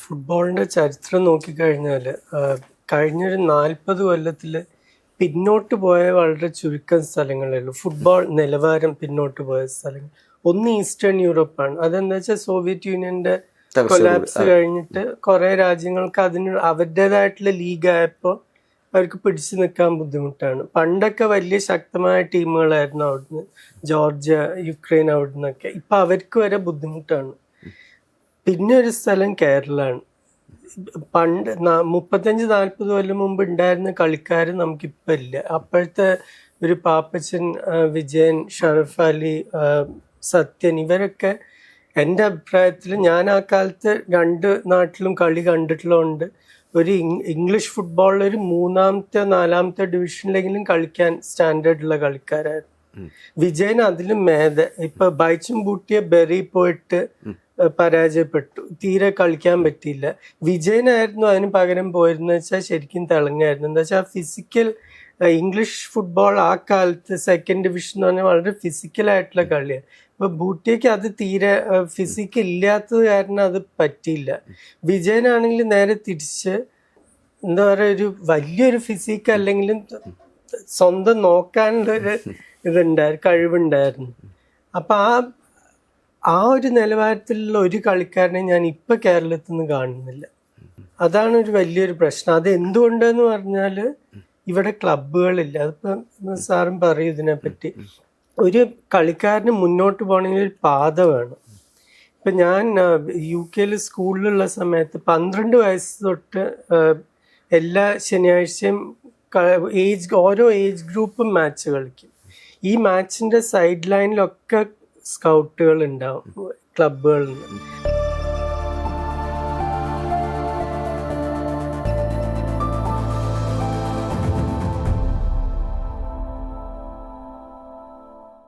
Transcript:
ഫുട്ബോളിന്റെ ചരിത്രം നോക്കിക്കഴിഞ്ഞാൽ കഴിഞ്ഞൊരു 40 കൊല്ലത്തിൽ പിന്നോട്ട് പോയ വളരെ ചുരുക്കം സ്ഥലങ്ങളേ ഉള്ളൂ. ഫുട്ബോൾ നിലവാരം പിന്നോട്ട് പോയ സ്ഥലങ്ങൾ ഒന്ന് ഈസ്റ്റേൺ യൂറോപ്പാണ്. അതെന്താ വെച്ചാൽ സോവിയറ്റ് യൂണിയന്റെ കൊലാപ്സ് കഴിഞ്ഞിട്ട് കുറെ രാജ്യങ്ങൾക്ക് അതിന് അവരുടേതായിട്ടുള്ള ലീഗ് ആയപ്പോൾ അവർക്ക് പിടിച്ചു നിൽക്കാൻ ബുദ്ധിമുട്ടാണ്. പണ്ടൊക്കെ വലിയ ശക്തമായ ടീമുകളായിരുന്നു അവിടുന്ന്, ജോർജിയ, യുക്രൈൻ, അവിടുന്നൊക്കെ. ഇപ്പൊ അവർക്ക് വരെ ബുദ്ധിമുട്ടാണ്. പിന്നെ ഒരു സ്ഥലം കേരളമാണ്. പണ്ട് 35-40 കൊല്ലം മുമ്പ് ഉണ്ടായിരുന്ന കളിക്കാർ നമുക്കിപ്പോൾ ഇല്ല. അപ്പോഴത്തെ ഒരു പാപ്പച്ചൻ, വിജയൻ, ഷറഫ് അലി, സത്യൻ, ഇവരൊക്കെ എൻ്റെ അഭിപ്രായത്തിൽ, ഞാൻ ആ കാലത്ത് രണ്ട് നാട്ടിലും കളി കണ്ടിട്ടുള്ളതുകൊണ്ട് ഒരു ഇംഗ്ലീഷ് ഫുട്ബോളിൽ ഒരു 3ാമത്തെ 4ാമത്തെ ഡിവിഷനിലെങ്കിലും കളിക്കാൻ സ്റ്റാൻഡേർഡുള്ള കളിക്കാരായിരുന്നു. വിജയൻ അതിലും മേധ. ഇപ്പൊ ബൈച്ചും ബൂട്ടിയെ ബെറി പോയിട്ട് പരാജയപ്പെട്ടു, തീരെ കളിക്കാൻ പറ്റിയില്ല. വിജയനായിരുന്നു അതിന് പകരം പോയിരുന്ന വെച്ചാൽ ശരിക്കും തിളങ്ങായിരുന്നു. എന്താ വെച്ചാൽ ഫിസിക്കൽ ഇംഗ്ലീഷ് ഫുട്ബോൾ ആ കാലത്ത് സെക്കൻഡ് ഡിവിഷൻ എന്ന് പറഞ്ഞാൽ വളരെ ഫിസിക്കലായിട്ടുള്ള കളിയാണ്. ഇപ്പൊ ബൂട്ടിയക്ക് അത് തീരെ ഫിസിക്കൽ ഇല്ലാത്തത് കാരണം അത് പറ്റിയില്ല. വിജയനാണെങ്കിൽ നേരെ തിരിച്ച് എന്താ പറയുക, ഒരു വലിയൊരു ഫിസിക്ക് അല്ലെങ്കിലും സ്വന്തം നോക്കാനുള്ളൊരു കഴിവുണ്ടായിരുന്നു. അപ്പൊ ആ ഒരു നിലവാരത്തിലുള്ള ഒരു കളിക്കാരനെ ഞാൻ ഇപ്പൊ കേരളത്തിൽ നിന്ന് കാണുന്നില്ല. അതാണ് ഒരു വലിയൊരു പ്രശ്നം. അത് എന്തുകൊണ്ടെന്ന് പറഞ്ഞാൽ ഇവിടെ ക്ലബുകളില്ല. അതിപ്പോ സാറും പറയും ഇതിനെപ്പറ്റി. ഒരു കളിക്കാരന് മുന്നോട്ട് പോകണമെങ്കിൽ ഒരു പാത വേണം. ഇപ്പൊ ഞാൻ UK സ്കൂളിലുള്ള സമയത്ത് 12 വയസ്സ് തൊട്ട് എല്ലാ ശനിയാഴ്ചയും ഓരോ ഏജ് ഗ്രൂപ്പും മാച്ച് കളിക്കും. ഈ മാച്ചിന്റെ സൈഡ് ലൈനിലൊക്കെ സ്കൗട്ടുകൾ ഉണ്ടാവും, ക്ലബുകളിൽ നിന്ന്.